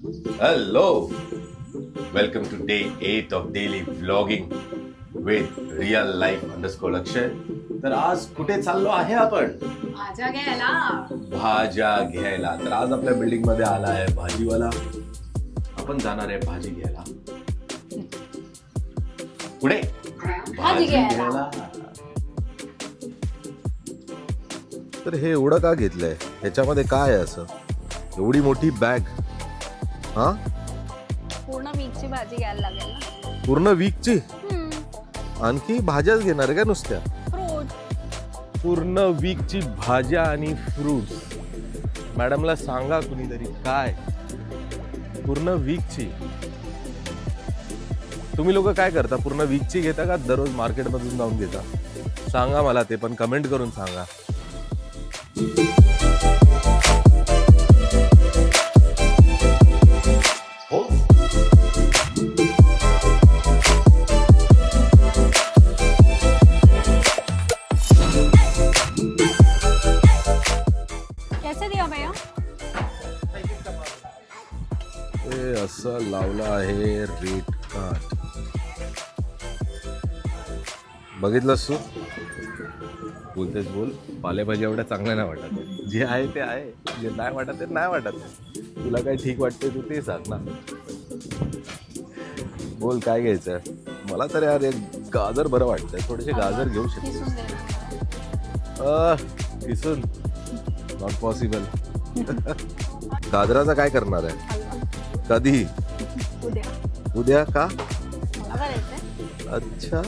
Hello, welcome to day 8 of daily vlogging with real life _ अक्षय. तर आज कुठे चाललो आहे आपण? भाज्या घ्यायला. भाज्या घ्यायला. तर आज आपल्या बिल्डिंग मध्ये आला आहे भाजीवाला. आपण जाणार आहे भाजी घ्यायला. पुढे भाजी घ्यायला. तर हे एवढं का घेतलंय? ह्याच्यामध्ये काय आहे असं? एवढी मोठी बॅग? हा, पूर्ण वीकची भाजी घ्यायला लागेल ना. पूर्ण वीकची? आणखी भाज्याच घेणार आहे का नुसत्या? फ्रूट. पूर्ण वीकची भाज्या आणि फ्रुट्स. मॅडमला सांगा कुणीतरी, काय पूर्ण वीकची? तुम्ही लोक काय करता? पूर्ण वीकची घेता का दररोज मार्केटमधून जाऊन घेता? सांगा मला, ते पण कमेंट करून सांगा. कैसे दिया भैया? हे असं लावलं आहे रेट कार्ड. बघितलंस तू? बोलतेच बोल. पालेभाजी एवढ्या चांगल्या नाही वाटत. जे आहे ते आहे, जे नाही वाटत ते नाही वाटत. तुला काय ठीक वाटते तू ते सांग ना. बोल काय घ्यायचं? मला तर यार एक गाजर बरं वाटतंय. थोडेसे गाजर घेऊ किसून शकतो. दे. किसून नॉट पॉसिबल. गाजराचा काय करणार आहे? हलवा. कधी? उद्या. उद्या का? मला करायचंय. अच्छा.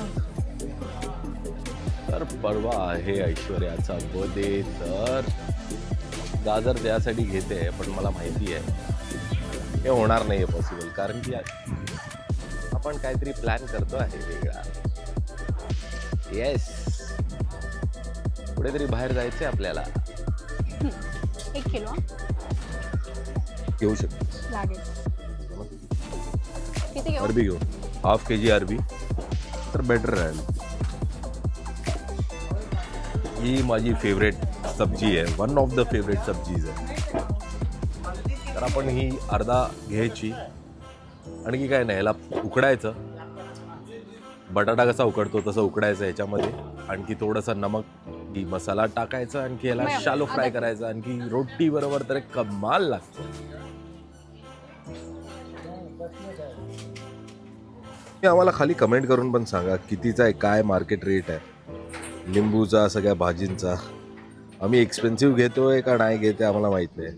तर परवा आहे ऐश्वर्याचा बर्थडे. तर गाजर त्यासाठी घेते, पण मला माहिती आहे हे होणार नाही पॉसिबल, कारण की आपण काहीतरी प्लॅन करतो आहे वेगळा. येस, कुठेतरी बाहेर जायचंय आपल्याला. 1 किलो घेऊ शकतो. लागेल. किती घेऊ? अरबी घेऊ. ½ kg अरबी तर बेटर राहील. ही माझी फेवरेट सब्जी आहे. वन ऑफ द फेवरेट सब्जीज आहे. तर आपण ही अर्धा घ्यायची. आणखी काय नाही, याला उकडायचं. बटाटा कसा उकडतो तसं उकडायचं. ह्याच्यामध्ये आणखी थोडंसं नमक मसाला टाकायचा. आणखी याला शालो फ्राय करायचा. आणखी रोटी बरोबर तर एक कमाल लागतो. आम्हाला खाली कमेंट करून पण सांगा कितीचा आहे, काय मार्केट रेट आहे लिंबूचा, सगळ्या भाजींचा. आम्ही एक्सपेन्सिव्ह घेतोय का नाही घेते आम्हाला माहित नाही.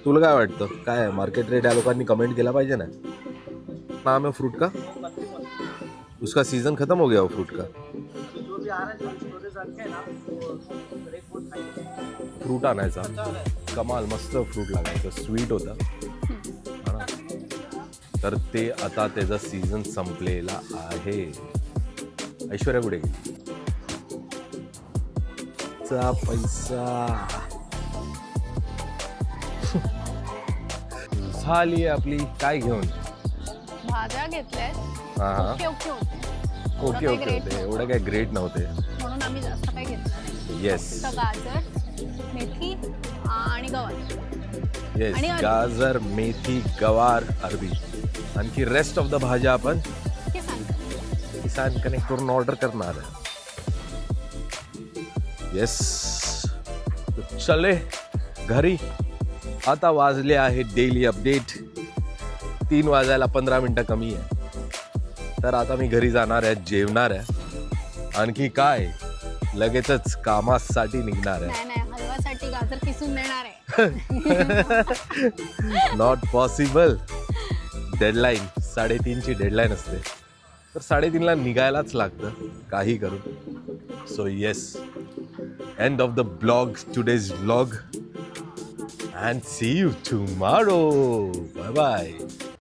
तुला काय वाटतं, काय आहे मार्केट रेट? या लोकांनी कमेंट केला पाहिजे ना. नाम है फ्रूट का, उसका सीजन खत्म हो गया वो फ्रूट का. फ्रूट आणायचा, कमाल मस्त फ्रूट लागायचं. स्वीट होता. तर ते आता त्याचा सीझन संपलेला आहे. ऐश्वर्या कुठे गेली? चा पैसा झाली आपली. काय घेऊन? भाज्या घेतल्यात. हा, ओके ओके होते. ओके ओके होते. एवढे काय ग्रेट नव्हते. म्हणून आम्ही जास्त काही घेतलं नाही. येस फक्त गाजर, मेथी आणि गवार. येस, आणि अरबी. गाजर, मेथी, गवार, अरबी. आणखी रेस्ट ऑफ द भाज्या आपण किसान कनेक्ट करून ऑर्डर करणार आहे. येस, चले घरी. आता वाजले आहे डेली अपडेट 3 वाजायला 15 मिनिटं कमी आहे. तर आता मी घरी जाणार आहे, जेवणार आहे. आणखी काय, लगेचच कामासाठी निघणार आहे. नाही नाही, हलवासाठी गाजर किसून देणार आहे. Not possible. डेडलाईन 3:30ची डेडलाईन असते. तर 3:30ला निघायलाच लागतं काही करून. So yes, end of the blog, today's blog, and see you tomorrow. Bye bye.